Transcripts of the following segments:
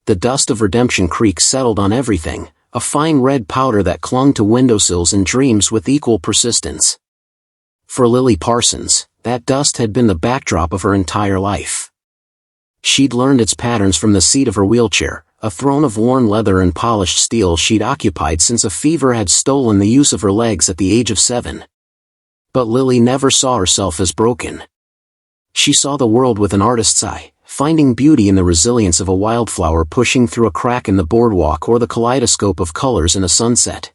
The dust of Redemption Creek settled on everything, a fine red powder that clung to windowsills and dreams with equal persistence. For Lily Parsons, that dust had been the backdrop of her entire life. She'd learned its patterns from the seat of her wheelchair, a throne of worn leather and polished steel she'd occupied since a fever had stolen the use of her legs at the age of 7. But Lily never saw herself as broken. She saw the world with an artist's eye, finding beauty in the resilience of a wildflower pushing through a crack in the boardwalk or the kaleidoscope of colors in a sunset.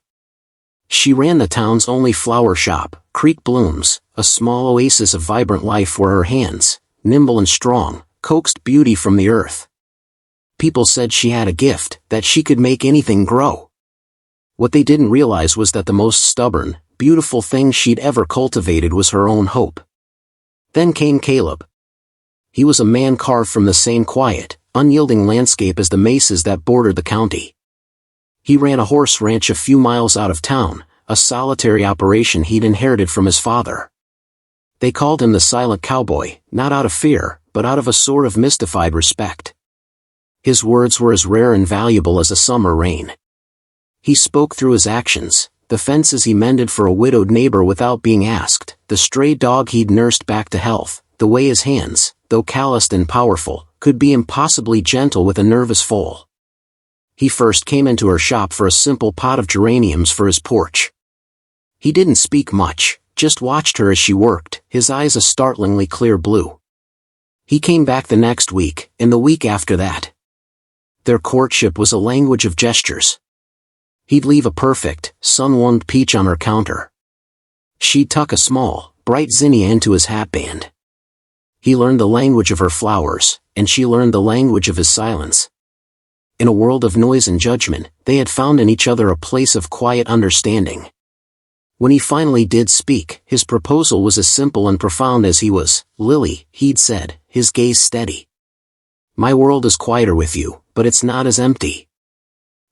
She ran the town's only flower shop, Creek Blooms, a small oasis of vibrant life where her hands, nimble and strong, coaxed beauty from the earth. People said she had a gift, that she could make anything grow. What they didn't realize was that the most stubborn, beautiful thing she'd ever cultivated was her own hope. Then came Caleb. He was a man carved from the same quiet, unyielding landscape as the mesas that bordered the county. He ran a horse ranch a few miles out of town, a solitary operation he'd inherited from his father. They called him the Silent Cowboy, not out of fear, but out of a sort of mystified respect. His words were as rare and valuable as a summer rain. He spoke through his actions, the fences he mended for a widowed neighbor without being asked, the stray dog he'd nursed back to health, the way his hands, though calloused and powerful, could be impossibly gentle with a nervous foal. He first came into her shop for a simple pot of geraniums for his porch. He didn't speak much, just watched her as she worked, his eyes a startlingly clear blue. He came back the next week, and the week after that. Their courtship was a language of gestures. He'd leave a perfect, sun-warmed peach on her counter. She'd tuck a small, bright zinnia into his hatband. He learned the language of her flowers, and she learned the language of his silence. In a world of noise and judgment, they had found in each other a place of quiet understanding. When he finally did speak, his proposal was as simple and profound as he was. "Lily," he'd said, his gaze steady. "My world is quieter with you, but it's not as empty.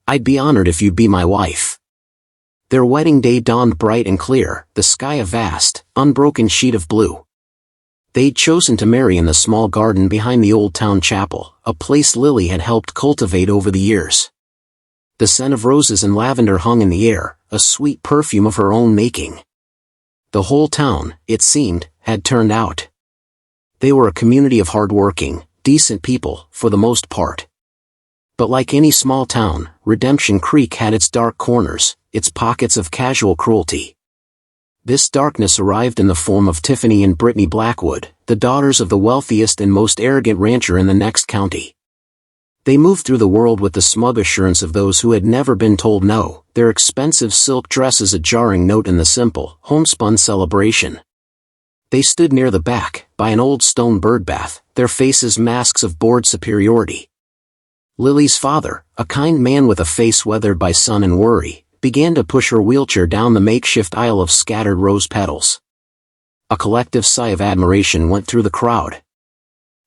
I'd be honored if you'd be my wife." Their wedding day dawned bright and clear, the sky a vast, unbroken sheet of blue. They'd chosen to marry in the small garden behind the old town chapel, a place Lily had helped cultivate over the years. The scent of roses and lavender hung in the air, a sweet perfume of her own making. The whole town, it seemed, had turned out. They were a community of hard-working, decent people, for the most part. But like any small town, Redemption Creek had its dark corners, its pockets of casual cruelty. This darkness arrived in the form of Tiffany and Brittany Blackwood, the daughters of the wealthiest and most arrogant rancher in the next county. They moved through the world with the smug assurance of those who had never been told no, their expensive silk dresses a jarring note in the simple, homespun celebration. They stood near the back, by an old stone birdbath, their faces masks of bored superiority. Lily's father, a kind man with a face weathered by sun and worry, began to push her wheelchair down the makeshift aisle of scattered rose petals. A collective sigh of admiration went through the crowd.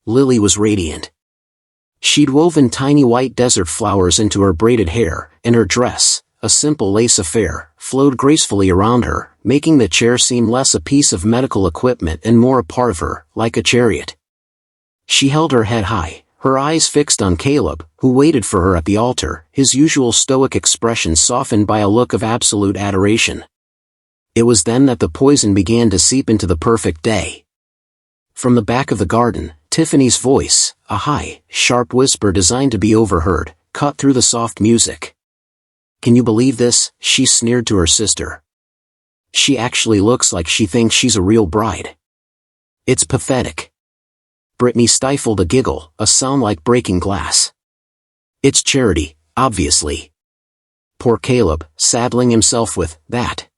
Lily was radiant. She'd woven tiny white desert flowers into her braided hair, and her dress, a simple lace affair, flowed gracefully around her, making the chair seem less a piece of medical equipment and more a part of her, like a chariot. She held her head high, her eyes fixed on Caleb, who waited for her at the altar, his usual stoic expression softened by a look of absolute adoration. It was then that the poison began to seep into the perfect day. From the back of the garden, Tiffany's voice, a high, sharp whisper designed to be overheard, cut through the soft music. "Can you believe this?" she sneered to her sister. "She actually looks like she thinks she's a real bride. It's pathetic." Brittany stifled a giggle, a sound like breaking glass. "It's charity, obviously." Poor Caleb, saddling himself with that.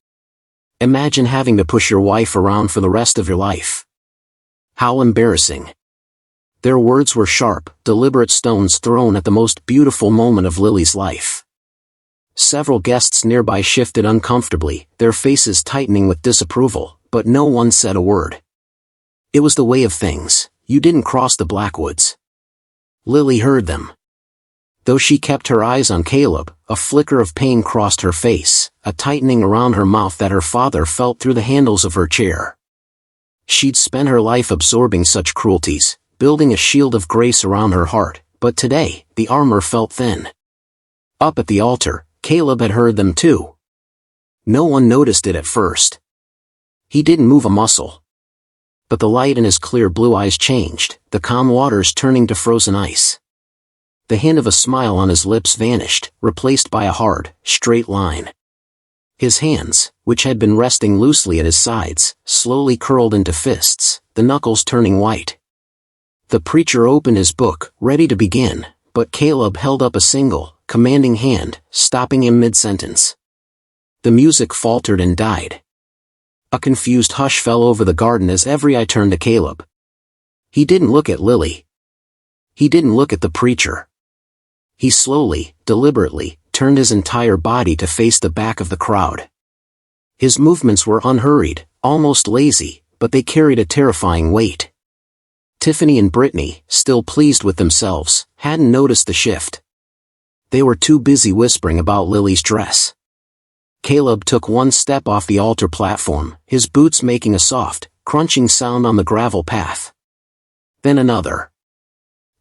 Imagine having to push your wife around for the rest of your life. How embarrassing. Their words were sharp, deliberate stones thrown at the most beautiful moment of Lily's life. Several guests nearby shifted uncomfortably, their faces tightening with disapproval, but no one said a word. It was the way of things. You didn't cross the Blackwoods. Lily heard them. Though she kept her eyes on Caleb, a flicker of pain crossed her face, a tightening around her mouth that her father felt through the handles of her chair. She'd spent her life absorbing such cruelties, building a shield of grace around her heart, but today, the armor felt thin. Up at the altar, Caleb had heard them too. No one noticed it at first. He didn't move a muscle. But the light in his clear blue eyes changed, the calm waters turning to frozen ice. The hint of a smile on his lips vanished, replaced by a hard, straight line. His hands, which had been resting loosely at his sides, slowly curled into fists, the knuckles turning white. The preacher opened his book, ready to begin, but Caleb held up a single, commanding hand, stopping him mid-sentence. The music faltered and died. A confused hush fell over the garden as every eye turned to Caleb. He didn't look at Lily. He didn't look at the preacher. He slowly, deliberately, turned his entire body to face the back of the crowd. His movements were unhurried, almost lazy, but they carried a terrifying weight. Tiffany and Brittany, still pleased with themselves, hadn't noticed the shift. They were too busy whispering about Lily's dress. Caleb took one step off the altar platform, his boots making a soft, crunching sound on the gravel path. Then another.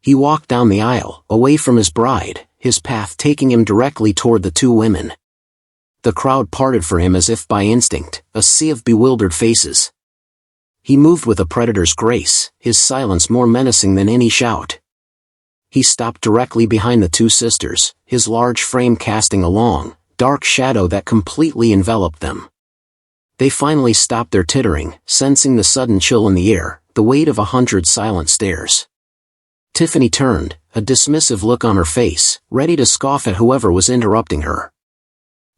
He walked down the aisle, away from his bride, his path taking him directly toward the two women. The crowd parted for him as if by instinct, a sea of bewildered faces. He moved with a predator's grace, his silence more menacing than any shout. He stopped directly behind the two sisters, his large frame casting a long, dark shadow that completely enveloped them. They finally stopped their tittering, sensing the sudden chill in the air, the weight of 100 silent stares. Tiffany turned, a dismissive look on her face, ready to scoff at whoever was interrupting her.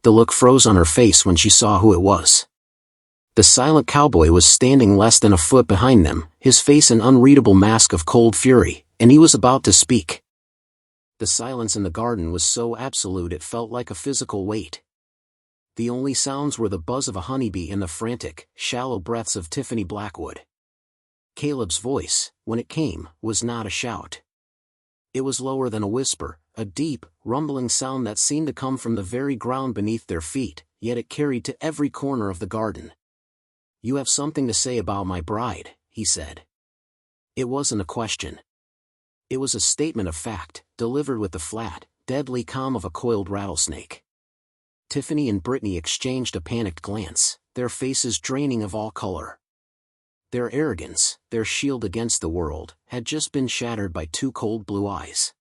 The look froze on her face when she saw who it was. The silent cowboy was standing less than a foot behind them, his face an unreadable mask of cold fury, and he was about to speak. The silence in the garden was so absolute it felt like a physical weight. The only sounds were the buzz of a honeybee and the frantic, shallow breaths of Tiffany Blackwood. Caleb's voice, when it came, was not a shout. It was lower than a whisper, a deep, rumbling sound that seemed to come from the very ground beneath their feet, yet it carried to every corner of the garden. "You have something to say about my bride," he said. It wasn't a question. It was a statement of fact, delivered with the flat, deadly calm of a coiled rattlesnake. Tiffany and Brittany exchanged a panicked glance, their faces draining of all color. Their arrogance, their shield against the world, had just been shattered by two cold blue eyes.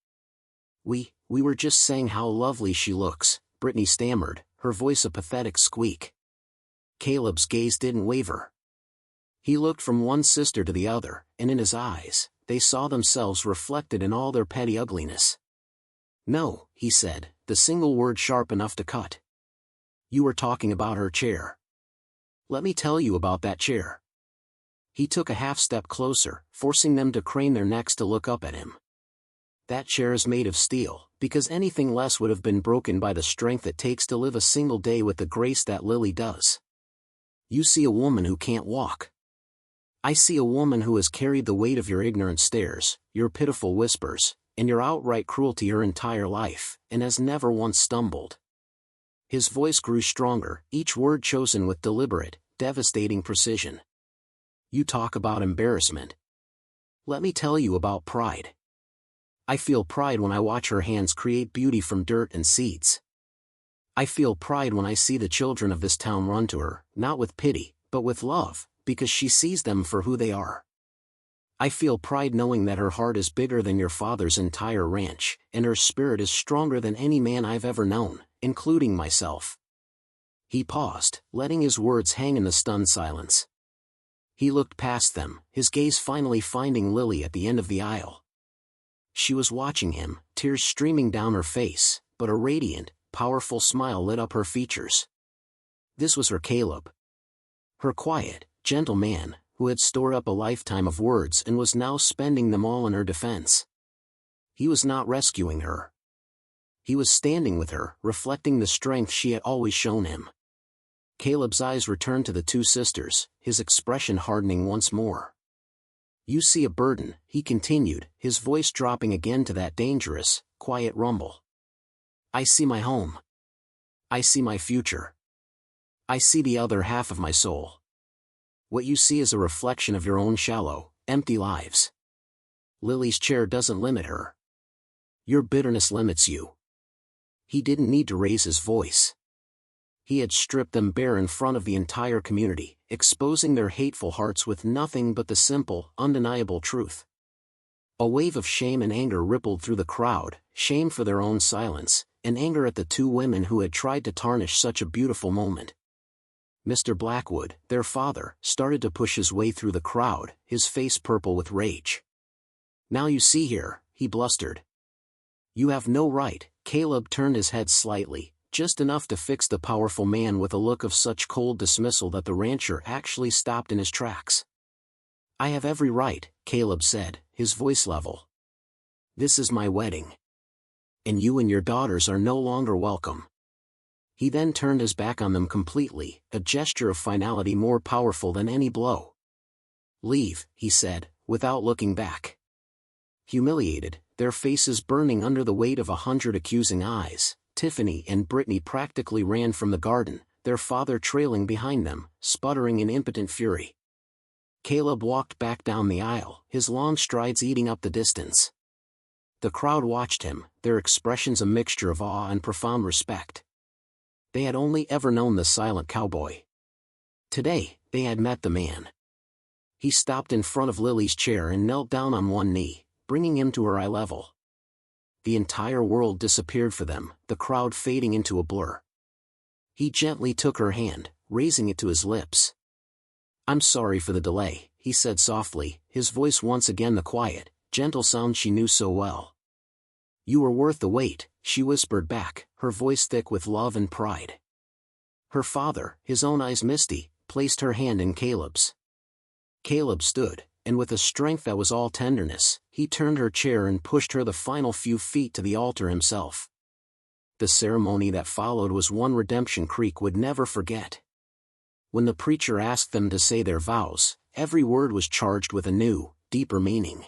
We were just saying how lovely she looks," Brittany stammered, her voice a pathetic squeak. Caleb's gaze didn't waver. He looked from one sister to the other, and in his eyes, they saw themselves reflected in all their petty ugliness. "No," he said, the single word sharp enough to cut. "You were talking about her chair. Let me tell you about that chair." He took a half-step closer, forcing them to crane their necks to look up at him. "That chair is made of steel, because anything less would have been broken by the strength it takes to live a single day with the grace that Lily does. You see a woman who can't walk. I see a woman who has carried the weight of your ignorant stares, your pitiful whispers, and your outright cruelty her entire life, and has never once stumbled." His voice grew stronger, each word chosen with deliberate, devastating precision. "You talk about embarrassment. Let me tell you about pride. I feel pride when I watch her hands create beauty from dirt and seeds. I feel pride when I see the children of this town run to her, not with pity, but with love, because she sees them for who they are. I feel pride knowing that her heart is bigger than your father's entire ranch, and her spirit is stronger than any man I've ever known, including myself." He paused, letting his words hang in the stunned silence. He looked past them, his gaze finally finding Lily at the end of the aisle. She was watching him, tears streaming down her face, but a radiant, powerful smile lit up her features. This was her Caleb. Her quiet, gentle man, who had stored up a lifetime of words and was now spending them all in her defense. He was not rescuing her. He was standing with her, reflecting the strength she had always shown him. Caleb's eyes returned to the two sisters, his expression hardening once more. "You see a burden," he continued, his voice dropping again to that dangerous, quiet rumble. "I see my home. I see my future. I see the other half of my soul. What you see is a reflection of your own shallow, empty lives. Lily's chair doesn't limit her. Your bitterness limits you. He didn't need to raise his voice. He had stripped them bare in front of the entire community, exposing their hateful hearts with nothing but the simple, undeniable truth. A wave of shame and anger rippled through the crowd, shame for their own silence, and anger at the two women who had tried to tarnish such a beautiful moment. Mr. Blackwood, their father, started to push his way through the crowd, his face purple with rage. "Now you see here," he blustered. "You have no right." Caleb turned his head slightly, just enough to fix the powerful man with a look of such cold dismissal that the rancher actually stopped in his tracks. "I have every right," Caleb said, his voice level. "This is my wedding. And you and your daughters are no longer welcome." He then turned his back on them completely, a gesture of finality more powerful than any blow. "Leave," he said, without looking back. Humiliated, their faces burning under the weight of 100 accusing eyes, Tiffany and Brittany practically ran from the garden, their father trailing behind them, sputtering in impotent fury. Caleb walked back down the aisle, his long strides eating up the distance. The crowd watched him, their expressions a mixture of awe and profound respect. They had only ever known the silent cowboy. Today, they had met the man. He stopped in front of Lily's chair and knelt down on one knee, bringing him to her eye level. The entire world disappeared for them, the crowd fading into a blur. He gently took her hand, raising it to his lips. "I'm sorry for the delay," he said softly, his voice once again the quiet, gentle sound she knew so well. "You were worth the wait," she whispered back, her voice thick with love and pride. Her father, his own eyes misty, placed her hand in Caleb's. Caleb stood, and with a strength that was all tenderness, he turned her chair and pushed her the final few feet to the altar himself. The ceremony that followed was one Redemption Creek would never forget. When the preacher asked them to say their vows, every word was charged with a new, deeper meaning.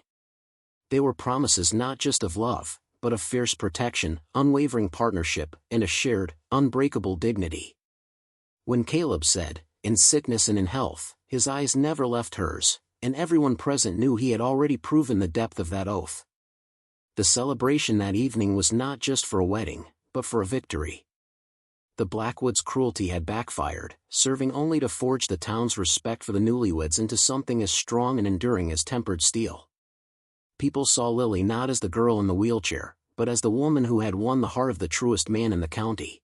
They were promises not just of love, but of fierce protection, unwavering partnership, and a shared, unbreakable dignity. When Caleb said, "In sickness and in health," his eyes never left hers, and everyone present knew he had already proven the depth of that oath. The celebration that evening was not just for a wedding, but for a victory. The Blackwoods' cruelty had backfired, serving only to forge the town's respect for the newlyweds into something as strong and enduring as tempered steel. People saw Lily not as the girl in the wheelchair, but as the woman who had won the heart of the truest man in the county.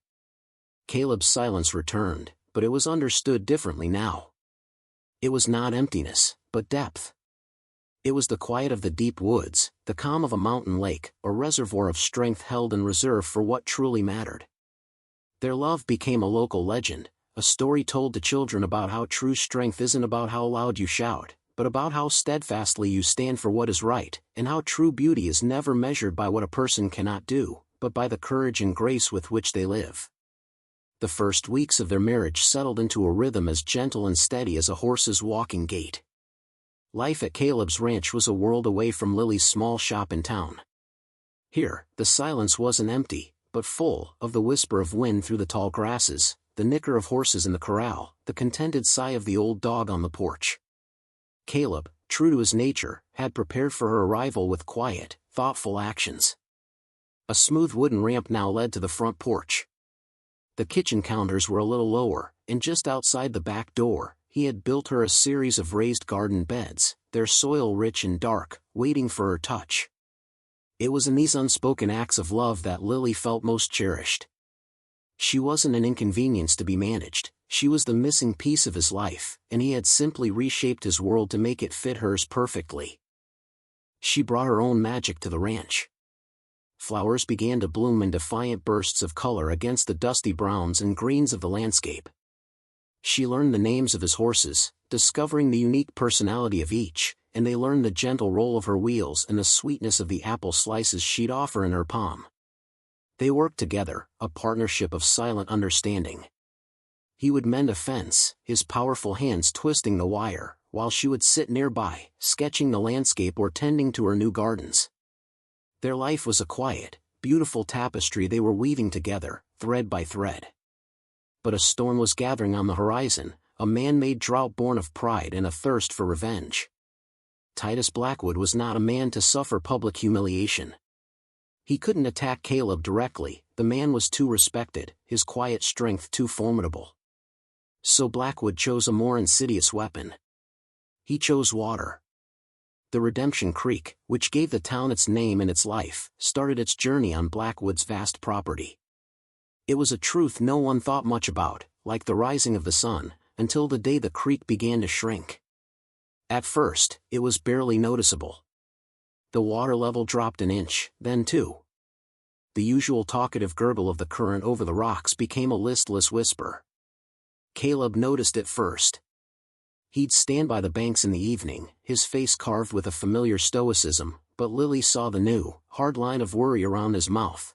Caleb's silence returned, but it was understood differently now. It was not emptiness, but depth. It was the quiet of the deep woods, the calm of a mountain lake, a reservoir of strength held in reserve for what truly mattered. Their love became a local legend, a story told to children about how true strength isn't about how loud you shout, but about how steadfastly you stand for what is right, and how true beauty is never measured by what a person cannot do, but by the courage and grace with which they live. The first weeks of their marriage settled into a rhythm as gentle and steady as a horse's walking gait. Life at Caleb's ranch was a world away from Lily's small shop in town. Here, the silence wasn't empty, but full of the whisper of wind through the tall grasses, the nicker of horses in the corral, the contented sigh of the old dog on the porch. Caleb, true to his nature, had prepared for her arrival with quiet, thoughtful actions. A smooth wooden ramp now led to the front porch. The kitchen counters were a little lower, and just outside the back door, he had built her a series of raised garden beds, their soil rich and dark, waiting for her touch. It was in these unspoken acts of love that Lily felt most cherished. She wasn't an inconvenience to be managed, she was the missing piece of his life, and he had simply reshaped his world to make it fit hers perfectly. She brought her own magic to the ranch. Flowers began to bloom in defiant bursts of color against the dusty browns and greens of the landscape. She learned the names of his horses, discovering the unique personality of each, and they learned the gentle roll of her wheels and the sweetness of the apple slices she'd offer in her palm. They worked together, a partnership of silent understanding. He would mend a fence, his powerful hands twisting the wire, while she would sit nearby, sketching the landscape or tending to her new gardens. Their life was a quiet, beautiful tapestry they were weaving together, thread by thread. But a storm was gathering on the horizon, a man-made drought born of pride and a thirst for revenge. Titus Blackwood was not a man to suffer public humiliation. He couldn't attack Caleb directly, the man was too respected, his quiet strength too formidable. So Blackwood chose a more insidious weapon. He chose water. The Redemption Creek, which gave the town its name and its life, started its journey on Blackwood's vast property. It was a truth no one thought much about, like the rising of the sun, until the day the creek began to shrink. At first, it was barely noticeable. The water level dropped an inch, then two. The usual talkative gurgle of the current over the rocks became a listless whisper. Caleb noticed it first. He'd stand by the banks in the evening, his face carved with a familiar stoicism, but Lily saw the new, hard line of worry around his mouth.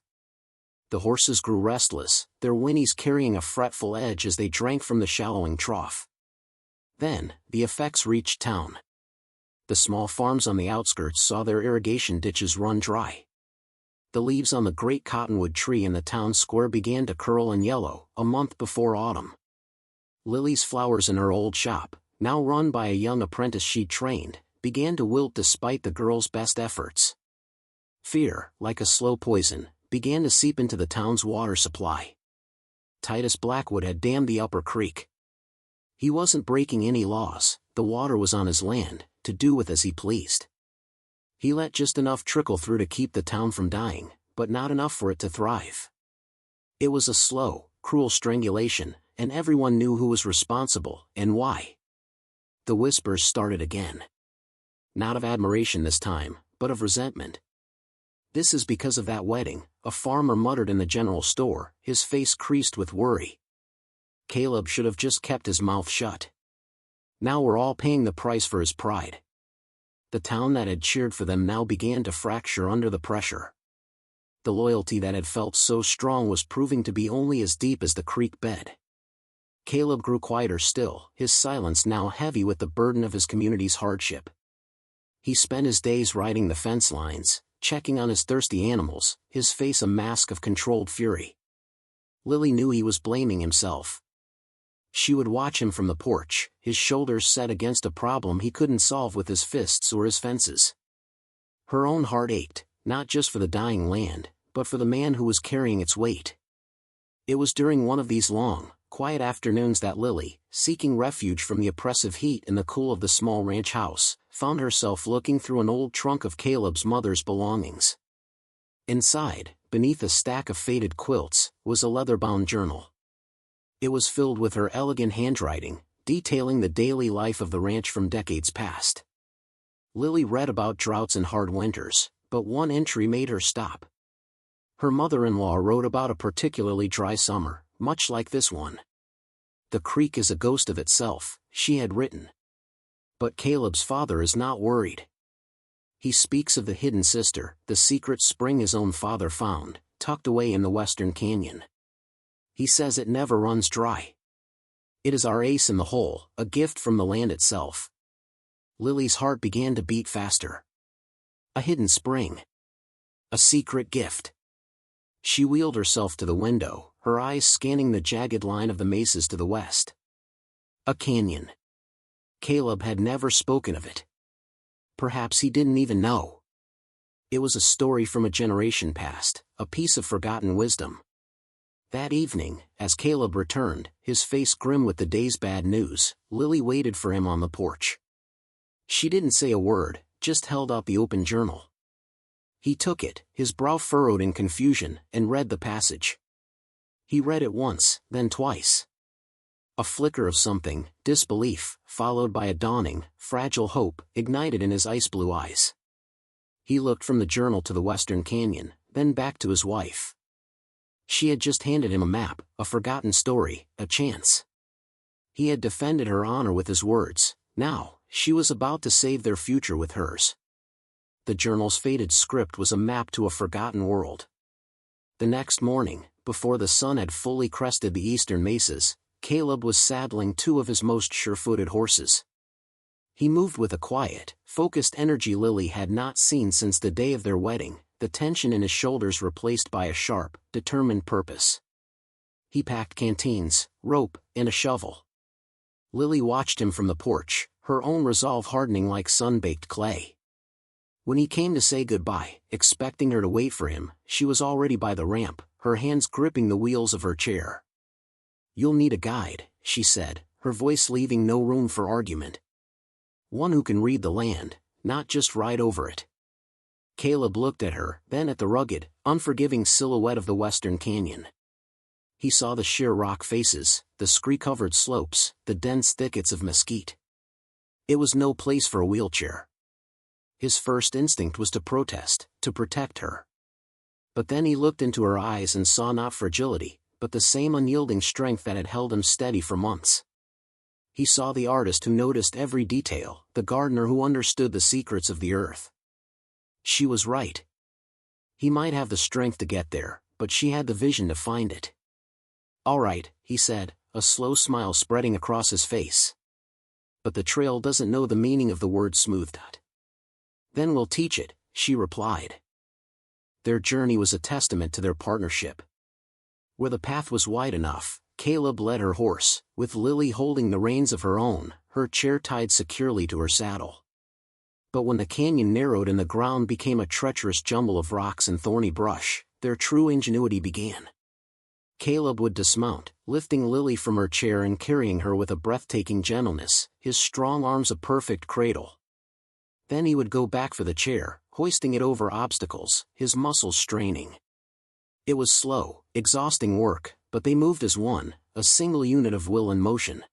The horses grew restless, their whinnies carrying a fretful edge as they drank from the shallowing trough. Then, the effects reached town. The small farms on the outskirts saw their irrigation ditches run dry. The leaves on the great cottonwood tree in the town square began to curl and yellow, a month before autumn. Lily's flowers in her old shop, now run by a young apprentice she'd trained, began to wilt despite the girl's best efforts. Fear, like a slow poison, began to seep into the town's water supply. Titus Blackwood had dammed the upper creek. He wasn't breaking any laws, the water was on his land, to do with as he pleased. He let just enough trickle through to keep the town from dying, but not enough for it to thrive. It was a slow, cruel strangulation, and everyone knew who was responsible, and why. The whispers started again. Not of admiration this time, but of resentment. "This is because of that wedding," a farmer muttered in the general store, his face creased with worry. Caleb should have just kept his mouth shut. Now we're all paying the price for his pride. The town that had cheered for them now began to fracture under the pressure. The loyalty that had felt so strong was proving to be only as deep as the creek bed. Caleb grew quieter still, his silence now heavy with the burden of his community's hardship. He spent his days riding the fence lines, checking on his thirsty animals, his face a mask of controlled fury. Lily knew he was blaming himself. She would watch him from the porch, his shoulders set against a problem he couldn't solve with his fists or his fences. Her own heart ached, not just for the dying land, but for the man who was carrying its weight. It was during one of these long, quiet afternoons that Lily, seeking refuge from the oppressive heat in the cool of the small ranch house, found herself looking through an old trunk of Caleb's mother's belongings. Inside, beneath a stack of faded quilts, was a leather-bound journal. It was filled with her elegant handwriting, detailing the daily life of the ranch from decades past. Lily read about droughts and hard winters, but one entry made her stop. Her mother-in-law wrote about a particularly dry summer, much like this one. "The creek is a ghost of itself," she had written. But Caleb's father is not worried. He speaks of the hidden sister, the secret spring his own father found, tucked away in the western canyon. He says it never runs dry. It is our ace in the hole, a gift from the land itself. Lily's heart began to beat faster. A hidden spring. A secret gift. She wheeled herself to the window, her eyes scanning the jagged line of the mesas to the west. A canyon. Caleb had never spoken of it. Perhaps he didn't even know. It was a story from a generation past, a piece of forgotten wisdom. That evening, as Caleb returned, his face grim with the day's bad news, Lily waited for him on the porch. She didn't say a word, just held out the open journal. He took it, his brow furrowed in confusion, and read the passage. He read it once, then twice. A flicker of something, disbelief, followed by a dawning, fragile hope, ignited in his ice-blue eyes. He looked from the journal to the western canyon, then back to his wife. She had just handed him a map, a forgotten story, a chance. He had defended her honor with his words, now, she was about to save their future with hers. The journal's faded script was a map to a forgotten world. The next morning, before the sun had fully crested the eastern mesas, Caleb was saddling two of his most sure-footed horses. He moved with a quiet, focused energy Lily had not seen since the day of their wedding, the tension in his shoulders replaced by a sharp, determined purpose. He packed canteens, rope, and a shovel. Lily watched him from the porch, her own resolve hardening like sun-baked clay. When he came to say goodbye, expecting her to wait for him, she was already by the ramp, her hands gripping the wheels of her chair. "You'll need a guide," she said, her voice leaving no room for argument. "One who can read the land, not just ride over it." Caleb looked at her, then at the rugged, unforgiving silhouette of the western canyon. He saw the sheer rock faces, the scree-covered slopes, the dense thickets of mesquite. It was no place for a wheelchair. His first instinct was to protest, to protect her. But then he looked into her eyes and saw not fragility, but the same unyielding strength that had held him steady for months. He saw the artist who noticed every detail, the gardener who understood the secrets of the earth. She was right. He might have the strength to get there, but she had the vision to find it. "All right," he said, a slow smile spreading across his face. "But the trail doesn't know the meaning of the word smoothed." "Then we'll teach it," she replied. Their journey was a testament to their partnership. Where the path was wide enough, Caleb led her horse, with Lily holding the reins of her own, her chair tied securely to her saddle. But when the canyon narrowed and the ground became a treacherous jumble of rocks and thorny brush, their true ingenuity began. Caleb would dismount, lifting Lily from her chair and carrying her with a breathtaking gentleness, his strong arms a perfect cradle. Then he would go back for the chair, hoisting it over obstacles, his muscles straining. It was slow, exhausting work, but they moved as one, a single unit of will and motion.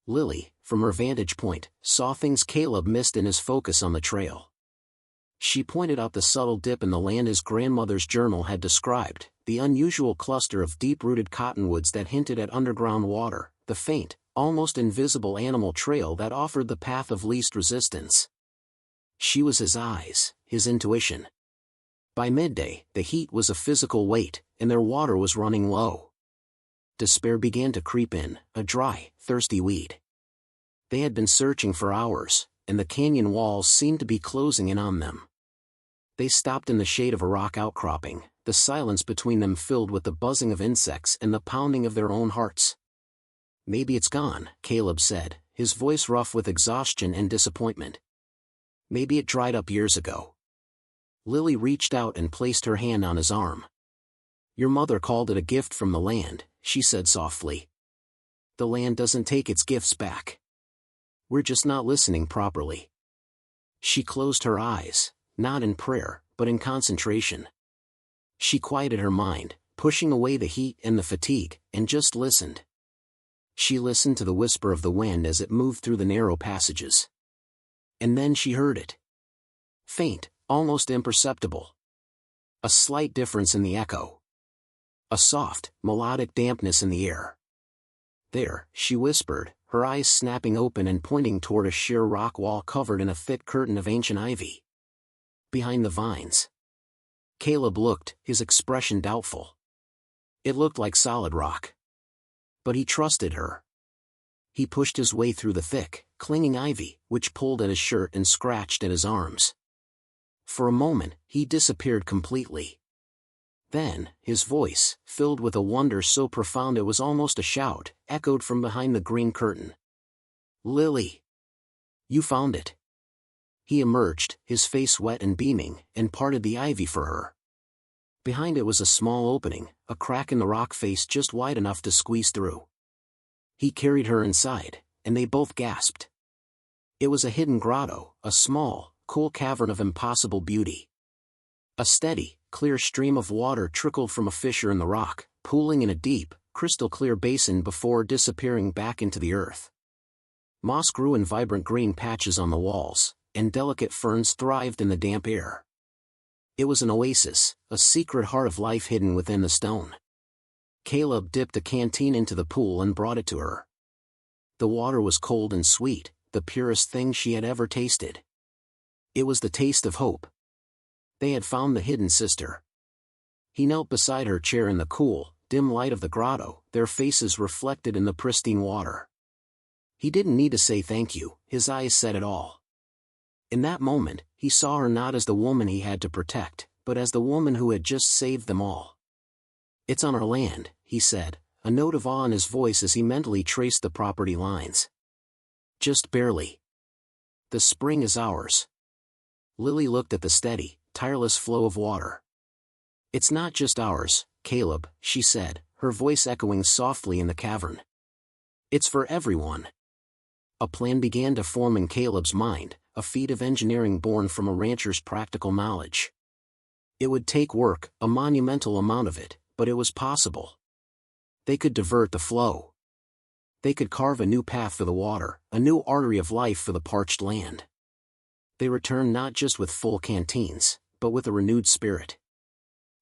Lily, from her vantage point, saw things Caleb missed in his focus on the trail. She pointed out the subtle dip in the land his grandmother's journal had described, the unusual cluster of deep-rooted cottonwoods that hinted at underground water, the faint, almost invisible animal trail that offered the path of least resistance. She was his eyes, his intuition. By midday, the heat was a physical weight, and their water was running low. Despair began to creep in, a dry, thirsty weed. They had been searching for hours, and the canyon walls seemed to be closing in on them. They stopped in the shade of a rock outcropping, the silence between them filled with the buzzing of insects and the pounding of their own hearts. "Maybe it's gone," Caleb said, his voice rough with exhaustion and disappointment. "Maybe it dried up years ago." Lily reached out and placed her hand on his arm. "Your mother called it a gift from the land," she said softly. "The land doesn't take its gifts back. We're just not listening properly." She closed her eyes, not in prayer, but in concentration. She quieted her mind, pushing away the heat and the fatigue, and just listened. She listened to the whisper of the wind as it moved through the narrow passages. And then she heard it. Faint, almost imperceptible. A slight difference in the echo. A soft, melodic dampness in the air. "There," she whispered, her eyes snapping open and pointing toward a sheer rock wall covered in a thick curtain of ancient ivy. "Behind the vines." Caleb looked, his expression doubtful. It looked like solid rock. But he trusted her. He pushed his way through the thick, clinging ivy, which pulled at his shirt and scratched at his arms. For a moment, he disappeared completely. Then, his voice, filled with a wonder so profound it was almost a shout, echoed from behind the green curtain. "Lily! You found it." He emerged, his face wet and beaming, and parted the ivy for her. Behind it was a small opening, a crack in the rock face just wide enough to squeeze through. He carried her inside, and they both gasped. It was a hidden grotto, a small, cool cavern of impossible beauty. A steady, clear stream of water trickled from a fissure in the rock, pooling in a deep, crystal-clear basin before disappearing back into the earth. Moss grew in vibrant green patches on the walls, and delicate ferns thrived in the damp air. It was an oasis, a secret heart of life hidden within the stone. Caleb dipped a canteen into the pool and brought it to her. The water was cold and sweet, the purest thing she had ever tasted. It was the taste of hope. They had found the hidden sister. He knelt beside her chair in the cool, dim light of the grotto, their faces reflected in the pristine water. He didn't need to say thank you, his eyes said it all. In that moment, he saw her not as the woman he had to protect, but as the woman who had just saved them all. "It's on our land," he said, a note of awe in his voice as he mentally traced the property lines. "Just barely. The spring is ours." Lily looked at the steady, tireless flow of water. "It's not just ours, Caleb," she said, her voice echoing softly in the cavern. "It's for everyone." A plan began to form in Caleb's mind, a feat of engineering born from a rancher's practical knowledge. It would take work, a monumental amount of it, but it was possible. They could divert the flow. They could carve a new path for the water, a new artery of life for the parched land. They returned not just with full canteens, but with a renewed spirit.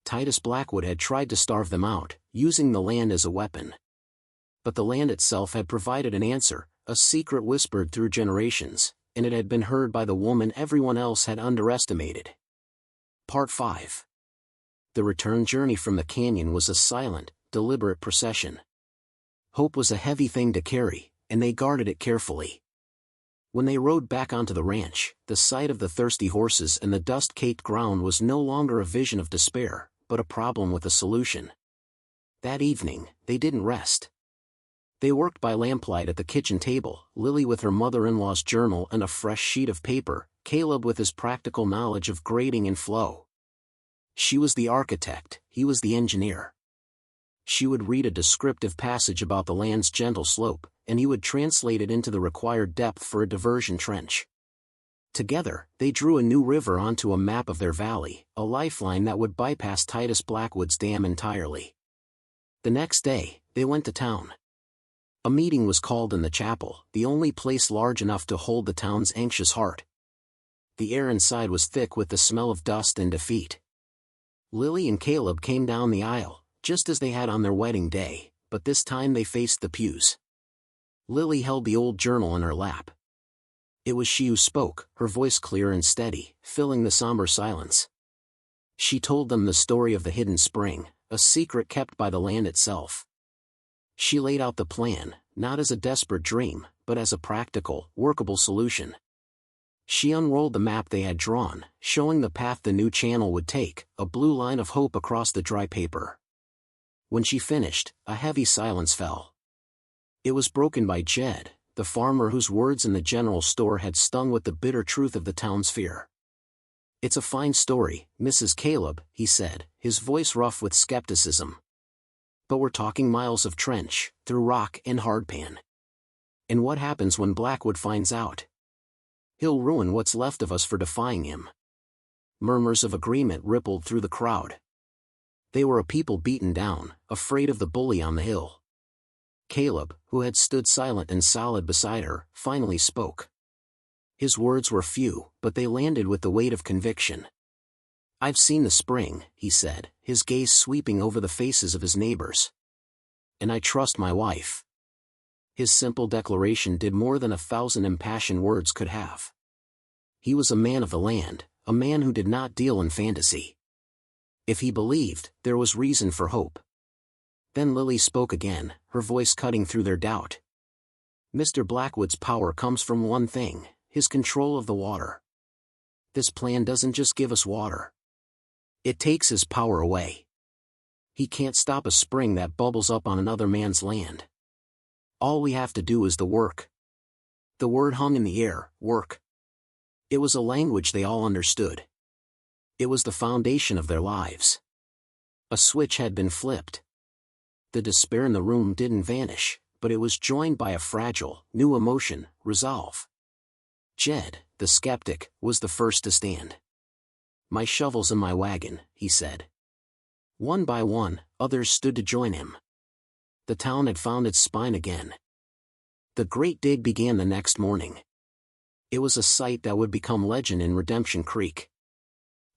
Titus Blackwood had tried to starve them out, using the land as a weapon. But the land itself had provided an answer, a secret whispered through generations, and it had been heard by the woman everyone else had underestimated. Part 5. The return journey from the canyon was a silent, deliberate procession. Hope was a heavy thing to carry, and they guarded it carefully. When they rode back onto the ranch, the sight of the thirsty horses and the dust-caked ground was no longer a vision of despair, but a problem with a solution. That evening, they didn't rest. They worked by lamplight at the kitchen table, Lily with her mother-in-law's journal and a fresh sheet of paper, Caleb with his practical knowledge of grading and flow. She was the architect, he was the engineer. She would read a descriptive passage about the land's gentle slope, and he would translate it into the required depth for a diversion trench. Together, they drew a new river onto a map of their valley, a lifeline that would bypass Titus Blackwood's dam entirely. The next day, they went to town. A meeting was called in the chapel, the only place large enough to hold the town's anxious heart. The air inside was thick with the smell of dust and defeat. Lily and Caleb came down the aisle, just as they had on their wedding day, but this time they faced the pews. Lily held the old journal in her lap. It was she who spoke, her voice clear and steady, filling the somber silence. She told them the story of the hidden spring, a secret kept by the land itself. She laid out the plan, not as a desperate dream, but as a practical, workable solution. She unrolled the map they had drawn, showing the path the new channel would take, a blue line of hope across the dry paper. When she finished, a heavy silence fell. It was broken by Jed, the farmer whose words in the general store had stung with the bitter truth of the town's fear. "It's a fine story, Mrs. Caleb," he said, his voice rough with skepticism. "But we're talking miles of trench, through rock and hardpan. And what happens when Blackwood finds out? He'll ruin what's left of us for defying him." Murmurs of agreement rippled through the crowd. They were a people beaten down, afraid of the bully on the hill. Caleb, who had stood silent and solid beside her, finally spoke. His words were few, but they landed with the weight of conviction. "I've seen the spring," he said, his gaze sweeping over the faces of his neighbors. "And I trust my wife." His simple declaration did more than 1,000 impassioned words could have. He was a man of the land, a man who did not deal in fantasy. If he believed, there was reason for hope. Then Lily spoke again, her voice cutting through their doubt. "Mr. Blackwood's power comes from one thing, his control of the water. This plan doesn't just give us water. It takes his power away. He can't stop a spring that bubbles up on another man's land. All we have to do is the work." The word hung in the air, work. It was a language they all understood. It was the foundation of their lives. A switch had been flipped. The despair in the room didn't vanish, but it was joined by a fragile, new emotion, resolve. Jed, the skeptic, was the first to stand. "My shovel's in my wagon," he said. One by one, others stood to join him. The town had found its spine again. The great dig began the next morning. It was a sight that would become legend in Redemption Creek.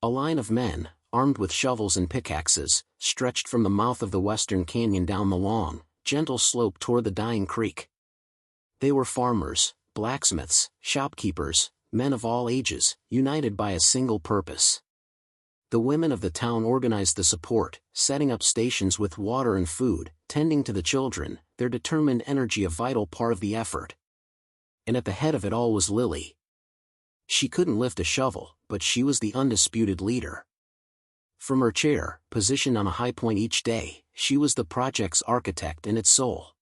A line of men, armed with shovels and pickaxes, stretched from the mouth of the western canyon down the long, gentle slope toward the dying creek. They were farmers, blacksmiths, shopkeepers, men of all ages, united by a single purpose. The women of the town organized the support, setting up stations with water and food, tending to the children, their determined energy a vital part of the effort. And at the head of it all was Lily. She couldn't lift a shovel, but she was the undisputed leader. From her chair, positioned on a high point each day, she was the project's architect and its soul.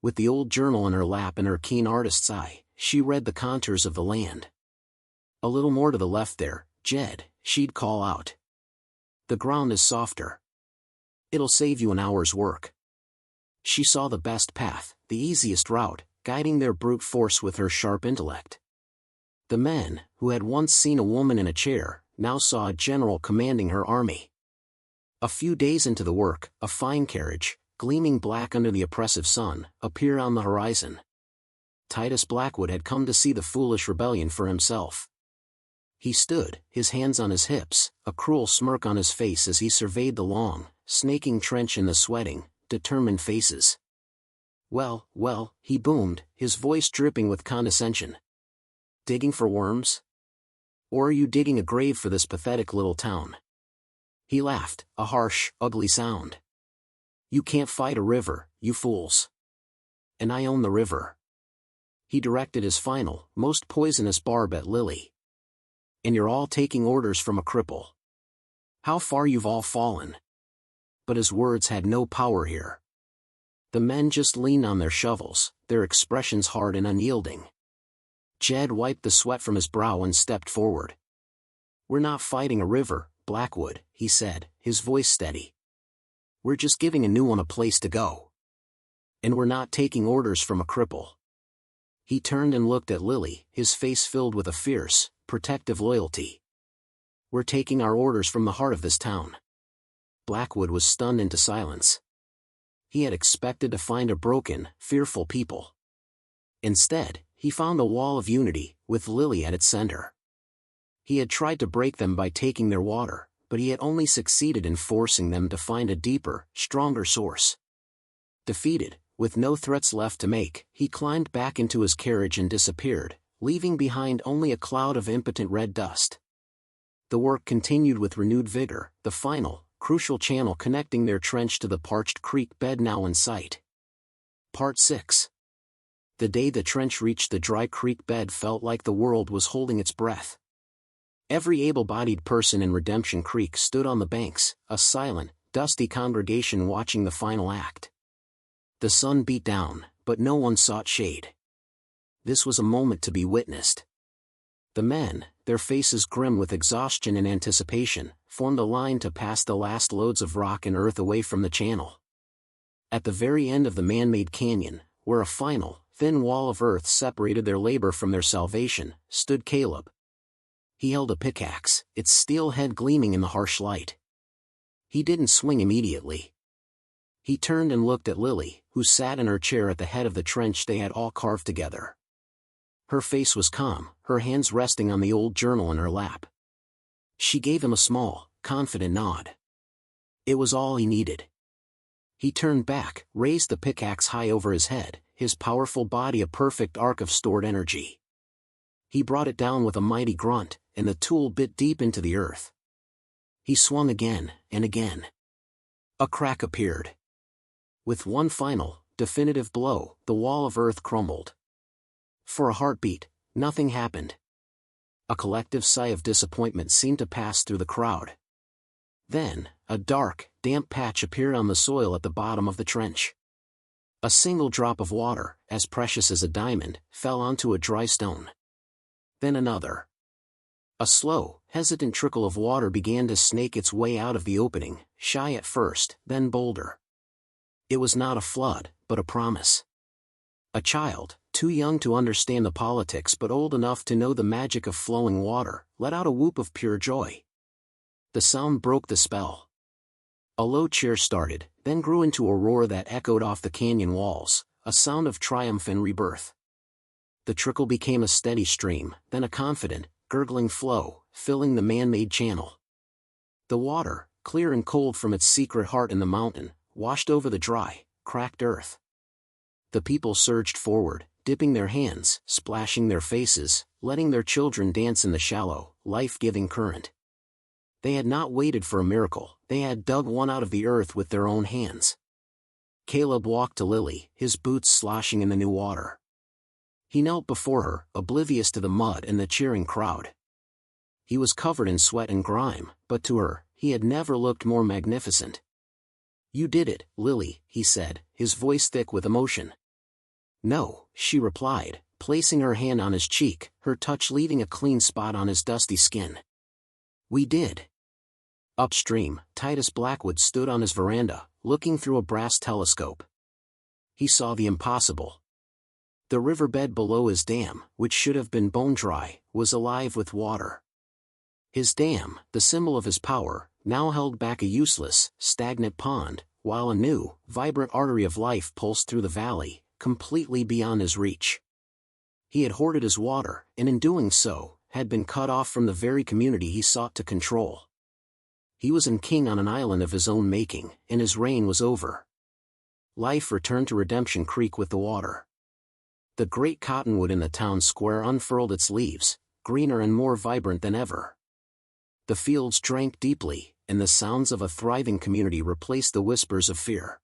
With the old journal in her lap and her keen artist's eye, she read the contours of the land. "A little more to the left there, Jed," she'd call out. "The ground is softer. It'll save you an hour's work." She saw the best path, the easiest route, guiding their brute force with her sharp intellect. The men, who had once seen a woman in a chair, now saw a general commanding her army. A few days into the work, a fine carriage, gleaming black under the oppressive sun, appeared on the horizon. Titus Blackwood had come to see the foolish rebellion for himself. He stood, his hands on his hips, a cruel smirk on his face as he surveyed the long, snaking trench and the sweating, determined faces. "Well, well," he boomed, his voice dripping with condescension. "Digging for worms? Or are you digging a grave for this pathetic little town?" He laughed, a harsh, ugly sound. "You can't fight a river, you fools. And I own the river." He directed his final, most poisonous barb at Lily. "And you're all taking orders from a cripple. How far you've all fallen." But his words had no power here. The men just leaned on their shovels, their expressions hard and unyielding. Jed wiped the sweat from his brow and stepped forward. "We're not fighting a river, Blackwood," he said, his voice steady. "We're just giving a new one a place to go. And we're not taking orders from a cripple." He turned and looked at Lily, his face filled with a fierce, protective loyalty. "We're taking our orders from the heart of this town." Blackwood was stunned into silence. He had expected to find a broken, fearful people. Instead, he found a wall of unity, with Lily at its center. He had tried to break them by taking their water, but he had only succeeded in forcing them to find a deeper, stronger source. Defeated, with no threats left to make, he climbed back into his carriage and disappeared, leaving behind only a cloud of impotent red dust. The work continued with renewed vigor, the final, crucial channel connecting their trench to the parched creek bed now in sight. Part 6. The day the trench reached the dry creek bed felt like the world was holding its breath. Every able-bodied person in Redemption Creek stood on the banks, a silent, dusty congregation watching the final act. The sun beat down, but no one sought shade. This was a moment to be witnessed. The men, their faces grim with exhaustion and anticipation, formed a line to pass the last loads of rock and earth away from the channel. At the very end of the man-made canyon, where a final, thin wall of earth separated their labor from their salvation, stood Caleb. He held a pickaxe, its steel head gleaming in the harsh light. He didn't swing immediately. He turned and looked at Lily, who sat in her chair at the head of the trench they had all carved together. Her face was calm, her hands resting on the old journal in her lap. She gave him a small, confident nod. It was all he needed. He turned back, raised the pickaxe high over his head, his powerful body a perfect arc of stored energy. He brought it down with a mighty grunt, and the tool bit deep into the earth. He swung again, and again. A crack appeared. With one final, definitive blow, the wall of earth crumbled. For a heartbeat, nothing happened. A collective sigh of disappointment seemed to pass through the crowd. Then, a dark, damp patch appeared on the soil at the bottom of the trench. A single drop of water, as precious as a diamond, fell onto a dry stone. Then another. A slow, hesitant trickle of water began to snake its way out of the opening, shy at first, then bolder. It was not a flood, but a promise. A child, too young to understand the politics but old enough to know the magic of flowing water, let out a whoop of pure joy. The sound broke the spell. A low cheer started, then grew into a roar that echoed off the canyon walls, a sound of triumph and rebirth. The trickle became a steady stream, then a confident, gurgling flow, filling the man-made channel. The water, clear and cold from its secret heart in the mountain, washed over the dry, cracked earth. The people surged forward, dipping their hands, splashing their faces, letting their children dance in the shallow, life-giving current. They had not waited for a miracle, they had dug one out of the earth with their own hands. Caleb walked to Lily, his boots sloshing in the new water. He knelt before her, oblivious to the mud and the cheering crowd. He was covered in sweat and grime, but to her, he had never looked more magnificent. "You did it, Lily," he said, his voice thick with emotion. "No," she replied, placing her hand on his cheek, her touch leaving a clean spot on his dusty skin. "We did." Upstream, Titus Blackwood stood on his veranda, looking through a brass telescope. He saw the impossible. The riverbed below his dam, which should have been bone dry, was alive with water. His dam, the symbol of his power, now held back a useless, stagnant pond, while a new, vibrant artery of life pulsed through the valley, completely beyond his reach. He had hoarded his water, and in doing so, had been cut off from the very community he sought to control. He was a king on an island of his own making, and his reign was over. Life returned to Redemption Creek with the water. The great cottonwood in the town square unfurled its leaves, greener and more vibrant than ever. The fields drank deeply, and the sounds of a thriving community replaced the whispers of fear.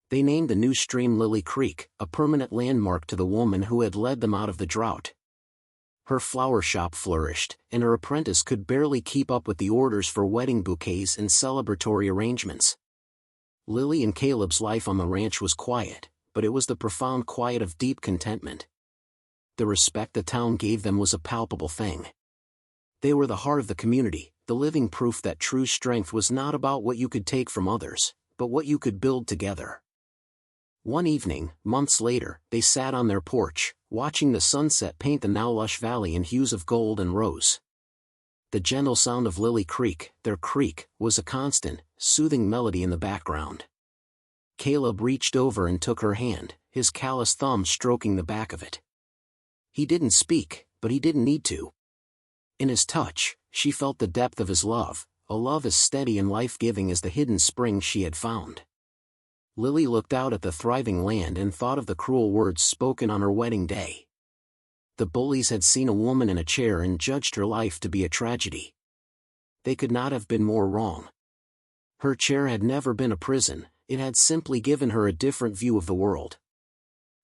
They named the new stream Lily Creek, a permanent landmark to the woman who had led them out of the drought. Her flower shop flourished, and her apprentice could barely keep up with the orders for wedding bouquets and celebratory arrangements. Lily and Caleb's life on the ranch was quiet, but it was the profound quiet of deep contentment. The respect the town gave them was a palpable thing. They were the heart of the community, the living proof that true strength was not about what you could take from others, but what you could build together. One evening, months later, they sat on their porch, watching the sunset paint the now lush valley in hues of gold and rose. The gentle sound of Lily Creek, their creek, was a constant, soothing melody in the background. Caleb reached over and took her hand, his callous thumb stroking the back of it. He didn't speak, but he didn't need to. In his touch, she felt the depth of his love, a love as steady and life-giving as the hidden spring she had found. Lily looked out at the thriving land and thought of the cruel words spoken on her wedding day. The bullies had seen a woman in a chair and judged her life to be a tragedy. They could not have been more wrong. Her chair had never been a prison, it had simply given her a different view of the world.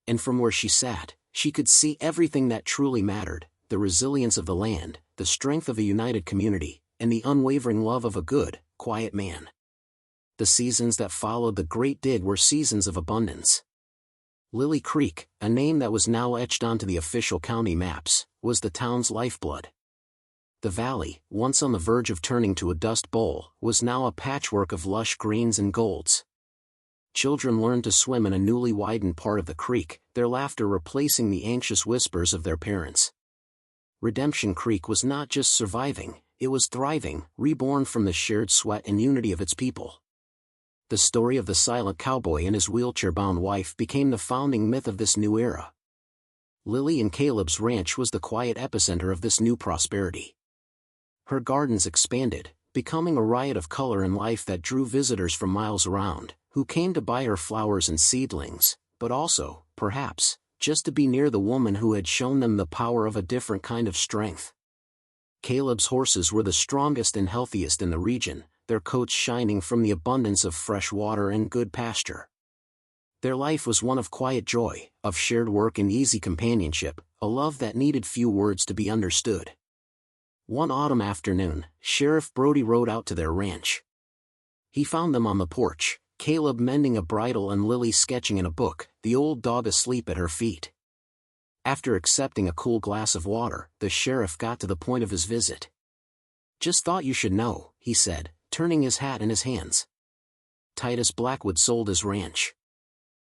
And from where she sat, she could see everything that truly mattered, the resilience of the land, the strength of a united community, and the unwavering love of a good, quiet man. The seasons that followed the Great Dig were seasons of abundance. Lily Creek, a name that was now etched onto the official county maps, was the town's lifeblood. The valley, once on the verge of turning to a dust bowl, was now a patchwork of lush greens and golds. Children learned to swim in a newly widened part of the creek, their laughter replacing the anxious whispers of their parents. Redemption Creek was not just surviving, it was thriving, reborn from the shared sweat and unity of its people. The story of the silent cowboy and his wheelchair-bound wife became the founding myth of this new era. Lily and Caleb's ranch was the quiet epicenter of this new prosperity. Her gardens expanded, becoming a riot of color and life that drew visitors from miles around, who came to buy her flowers and seedlings, but also, perhaps, just to be near the woman who had shown them the power of a different kind of strength. Caleb's horses were the strongest and healthiest in the region, their coats shining from the abundance of fresh water and good pasture. Their life was one of quiet joy, of shared work and easy companionship, a love that needed few words to be understood. One autumn afternoon, Sheriff Brody rode out to their ranch. He found them on the porch, Caleb mending a bridle and Lily sketching in a book, the old dog asleep at her feet. After accepting a cool glass of water, the sheriff got to the point of his visit. "Just thought you should know," he said, turning his hat in his hands. "Titus Blackwood sold his ranch.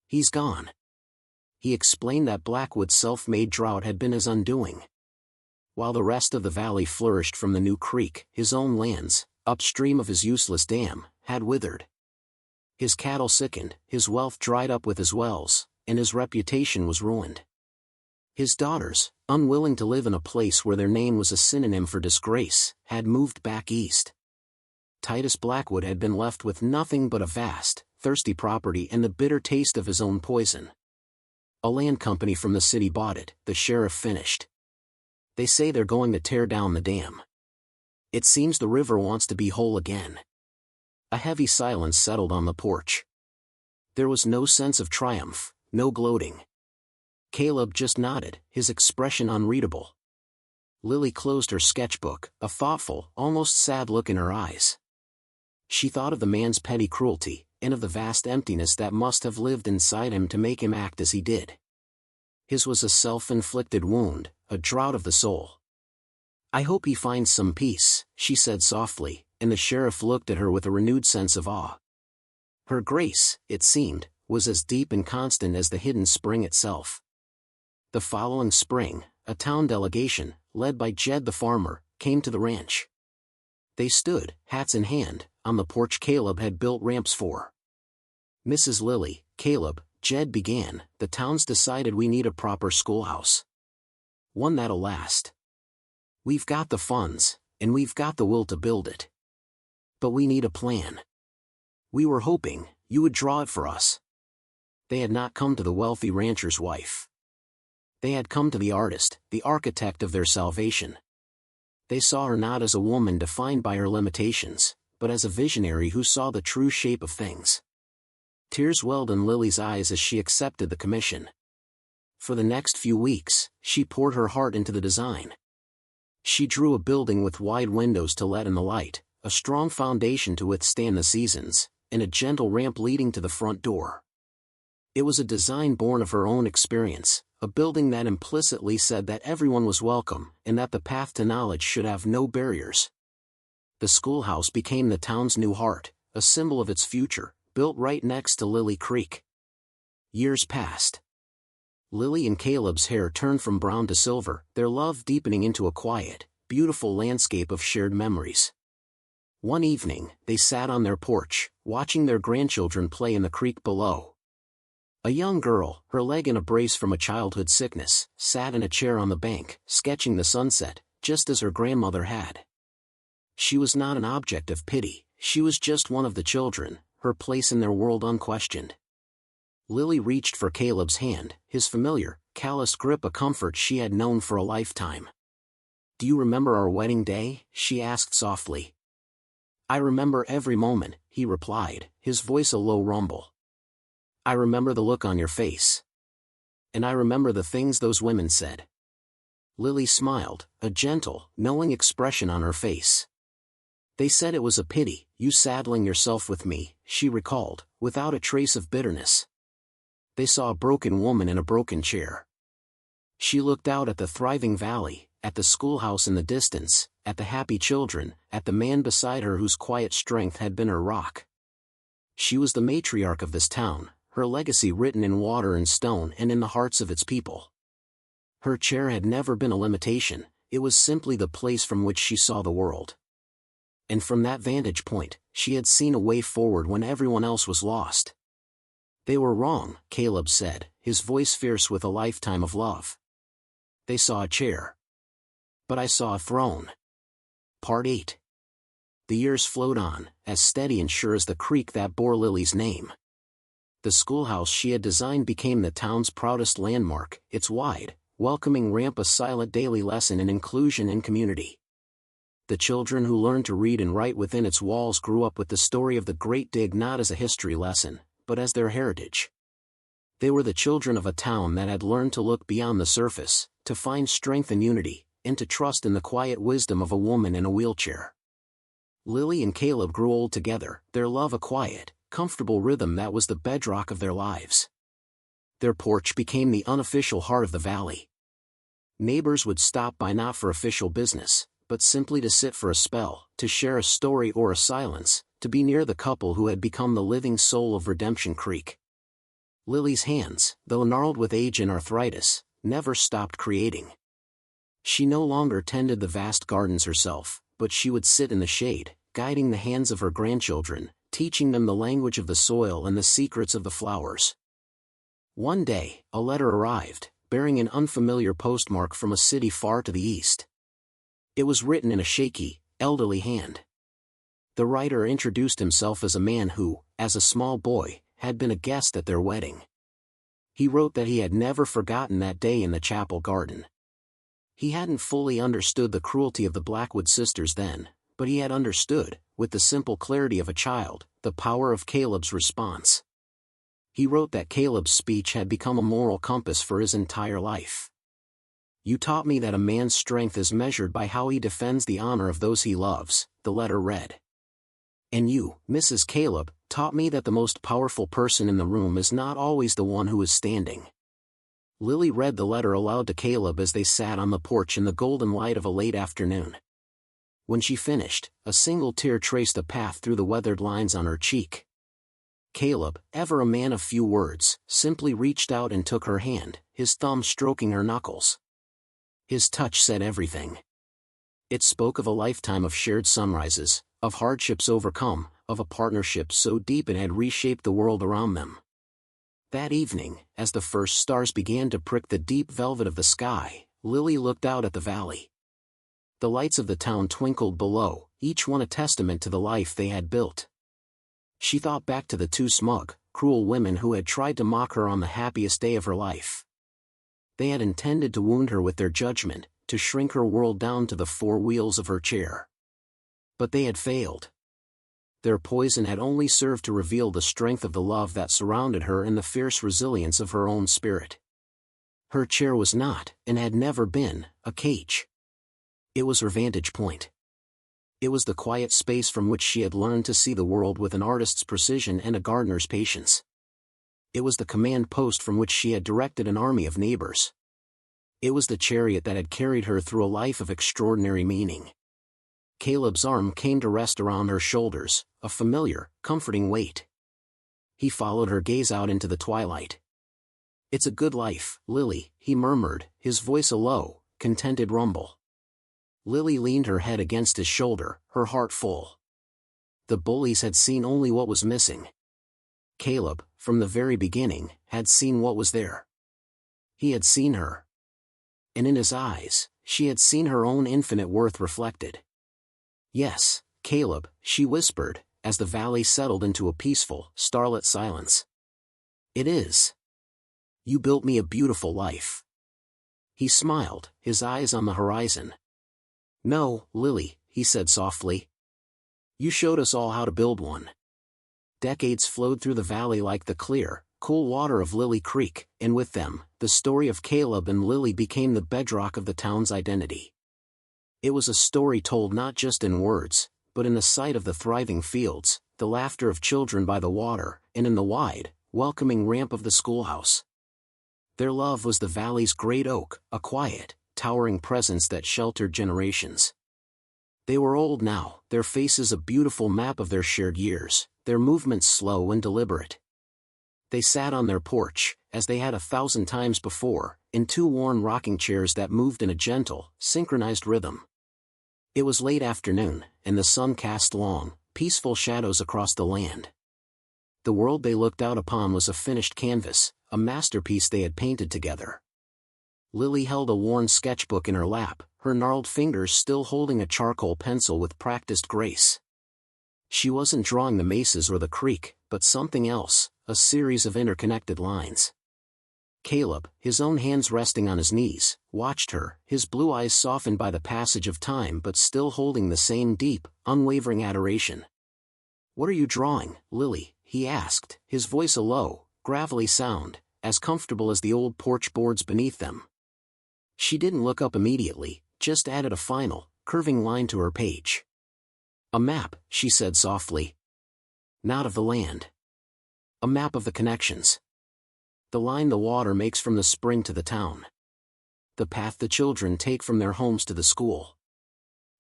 He's gone." He explained that Blackwood's self-made drought had been his undoing. While the rest of the valley flourished from the new creek, his own lands, upstream of his useless dam, had withered. His cattle sickened, his wealth dried up with his wells, and his reputation was ruined. His daughters, unwilling to live in a place where their name was a synonym for disgrace, had moved back east. Titus Blackwood had been left with nothing but a vast, thirsty property and the bitter taste of his own poison. A land company from the city bought it, the sheriff finished. "They say they're going to tear down the dam. It seems the river wants to be whole again." A heavy silence settled on the porch. There was no sense of triumph, no gloating. Caleb just nodded, his expression unreadable. Lily closed her sketchbook, a thoughtful, almost sad look in her eyes. She thought of the man's petty cruelty, and of the vast emptiness that must have lived inside him to make him act as he did. His was a self-inflicted wound, a drought of the soul. "I hope he finds some peace," she said softly, and the sheriff looked at her with a renewed sense of awe. Her grace, it seemed, was as deep and constant as the hidden spring itself. The following spring, a town delegation, led by Jed the farmer, came to the ranch. They stood, hats in hand, on the porch Caleb had built ramps for. "Mrs. Lily, Caleb," Jed began, "the town's decided we need a proper schoolhouse. One that'll last. We've got the funds, and we've got the will to build it. But we need a plan. We were hoping you would draw it for us." They had not come to the wealthy rancher's wife. They had come to the artist, the architect of their salvation. They saw her not as a woman defined by her limitations, but as a visionary who saw the true shape of things. Tears welled in Lily's eyes as she accepted the commission. For the next few weeks, she poured her heart into the design. She drew a building with wide windows to let in the light, a strong foundation to withstand the seasons, and a gentle ramp leading to the front door. It was a design born of her own experience, a building that implicitly said that everyone was welcome and that the path to knowledge should have no barriers. The schoolhouse became the town's new heart, a symbol of its future, built right next to Lily Creek. Years passed. Lily and Caleb's hair turned from brown to silver, their love deepening into a quiet, beautiful landscape of shared memories. One evening, they sat on their porch, watching their grandchildren play in the creek below. A young girl, her leg in a brace from a childhood sickness, sat in a chair on the bank, sketching the sunset, just as her grandmother had. She was not an object of pity, she was just one of the children, her place in their world unquestioned. Lily reached for Caleb's hand, his familiar, callous grip a comfort she had known for a lifetime. "Do you remember our wedding day?" she asked softly. "I remember every moment," he replied, his voice a low rumble. "I remember the look on your face. And I remember the things those women said." Lily smiled, a gentle, knowing expression on her face. "They said it was a pity, you saddling yourself with me," she recalled, without a trace of bitterness. They saw a broken woman in a broken chair. She looked out at the thriving valley, at the schoolhouse in the distance, at the happy children, at the man beside her whose quiet strength had been her rock. She was the matriarch of this town, her legacy written in water and stone and in the hearts of its people. Her chair had never been a limitation, it was simply the place from which she saw the world. And from that vantage point, she had seen a way forward when everyone else was lost. "They were wrong," Caleb said, his voice fierce with a lifetime of love. "They saw a chair. But I saw a throne." Part 8. The years flowed on, as steady and sure as the creek that bore Lily's name. The schoolhouse she had designed became the town's proudest landmark, its wide, welcoming ramp a silent daily lesson in inclusion and community. The children who learned to read and write within its walls grew up with the story of the Great Dig not as a history lesson, but as their heritage. They were the children of a town that had learned to look beyond the surface, to find strength and unity, and to trust in the quiet wisdom of a woman in a wheelchair. Lily and Caleb grew old together, their love a quiet, comfortable rhythm that was the bedrock of their lives. Their porch became the unofficial heart of the valley. Neighbors would stop by not for official business, but simply to sit for a spell, to share a story or a silence, to be near the couple who had become the living soul of Redemption Creek. Lily's hands, though gnarled with age and arthritis, never stopped creating. She no longer tended the vast gardens herself, but she would sit in the shade, guiding the hands of her grandchildren, teaching them the language of the soil and the secrets of the flowers. One day, a letter arrived, bearing an unfamiliar postmark from a city far to the east. It was written in a shaky, elderly hand. The writer introduced himself as a man who, as a small boy, had been a guest at their wedding. He wrote that he had never forgotten that day in the chapel garden. He hadn't fully understood the cruelty of the Blackwood sisters then, but he had understood, with the simple clarity of a child, the power of Caleb's response. He wrote that Caleb's speech had become a moral compass for his entire life. "You taught me that a man's strength is measured by how he defends the honor of those he loves," the letter read. "And you, Mrs. Caleb, taught me that the most powerful person in the room is not always the one who is standing." Lily read the letter aloud to Caleb as they sat on the porch in the golden light of a late afternoon. When she finished, a single tear traced a path through the weathered lines on her cheek. Caleb, ever a man of few words, simply reached out and took her hand, his thumb stroking her knuckles. His touch said everything. It spoke of a lifetime of shared sunrises, of hardships overcome, of a partnership so deep it had reshaped the world around them. That evening, as the first stars began to prick the deep velvet of the sky, Lily looked out at the valley. The lights of the town twinkled below, each one a testament to the life they had built. She thought back to the two smug, cruel women who had tried to mock her on the happiest day of her life. They had intended to wound her with their judgment, to shrink her world down to the four wheels of her chair. But they had failed. Their poison had only served to reveal the strength of the love that surrounded her and the fierce resilience of her own spirit. Her chair was not, and had never been, a cage. It was her vantage point. It was the quiet space from which she had learned to see the world with an artist's precision and a gardener's patience. It was the command post from which she had directed an army of neighbors. It was the chariot that had carried her through a life of extraordinary meaning. Caleb's arm came to rest around her shoulders, a familiar, comforting weight. He followed her gaze out into the twilight. "It's a good life, Lily," he murmured, his voice a low, contented rumble. Lily leaned her head against his shoulder, her heart full. The bullies had seen only what was missing. Caleb, from the very beginning, had seen what was there. He had seen her. And in his eyes, she had seen her own infinite worth reflected. "Yes, Caleb," she whispered, as the valley settled into a peaceful, starlit silence. "It is. You built me a beautiful life." He smiled, his eyes on the horizon. "No, Lily," he said softly. "You showed us all how to build one." Decades flowed through the valley like the clear, cool water of Lily Creek, and with them, the story of Caleb and Lily became the bedrock of the town's identity. It was a story told not just in words, but in the sight of the thriving fields, the laughter of children by the water, and in the wide, welcoming ramp of the schoolhouse. Their love was the valley's great oak, a quiet, towering presence that sheltered generations. They were old now, their faces a beautiful map of their shared years, their movements slow and deliberate. They sat on their porch, as they had 1,000 times before, in two worn rocking chairs that moved in a gentle, synchronized rhythm. It was late afternoon, and the sun cast long, peaceful shadows across the land. The world they looked out upon was a finished canvas, a masterpiece they had painted together. Lily held a worn sketchbook in her lap, her gnarled fingers still holding a charcoal pencil with practiced grace. She wasn't drawing the mesas or the creek, but something else, a series of interconnected lines. Caleb, his own hands resting on his knees, watched her, his blue eyes softened by the passage of time but still holding the same deep, unwavering adoration. "What are you drawing, Lily?" he asked, his voice a low, gravelly sound, as comfortable as the old porch boards beneath them. She didn't look up immediately, just added a final, curving line to her page. "A map," she said softly. "Not of the land. A map of the connections. The line the water makes from the spring to the town. The path the children take from their homes to the school.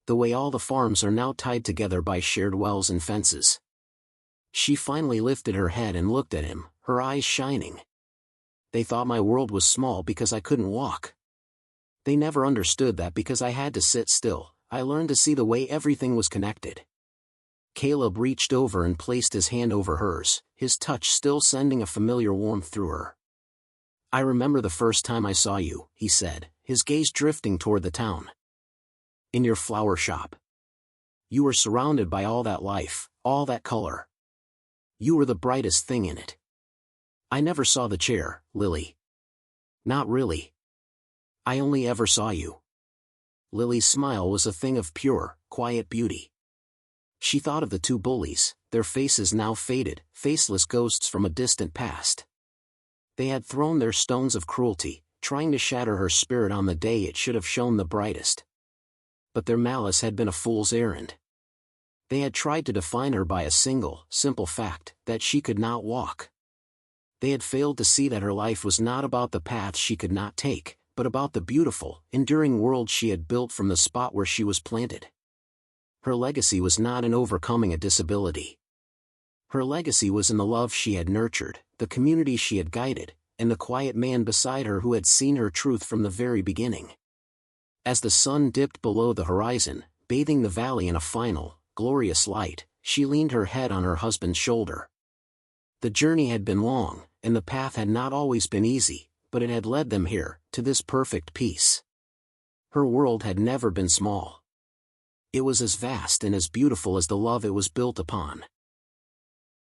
The way all the farms are now tied together by shared wells and fences." She finally lifted her head and looked at him, her eyes shining. "They thought my world was small because I couldn't walk. They never understood that because I had to sit still, I learned to see the way everything was connected." Caleb reached over and placed his hand over hers, his touch still sending a familiar warmth through her. "I remember the first time I saw you," he said, his gaze drifting toward the town. "In your flower shop. You were surrounded by all that life, all that color. You were the brightest thing in it. I never saw the chair, Lily. Not really. I only ever saw you." Lily's smile was a thing of pure, quiet beauty. She thought of the two bullies, their faces now faded, faceless ghosts from a distant past. They had thrown their stones of cruelty, trying to shatter her spirit on the day it should have shone the brightest. But their malice had been a fool's errand. They had tried to define her by a single, simple fact, that she could not walk. They had failed to see that her life was not about the path she could not take, but about the beautiful, enduring world she had built from the spot where she was planted. Her legacy was not in overcoming a disability. Her legacy was in the love she had nurtured, the community she had guided, and the quiet man beside her who had seen her truth from the very beginning. As the sun dipped below the horizon, bathing the valley in a final, glorious light, she leaned her head on her husband's shoulder. The journey had been long, and the path had not always been easy, but it had led them here, to this perfect peace. Her world had never been small. It was as vast and as beautiful as the love it was built upon.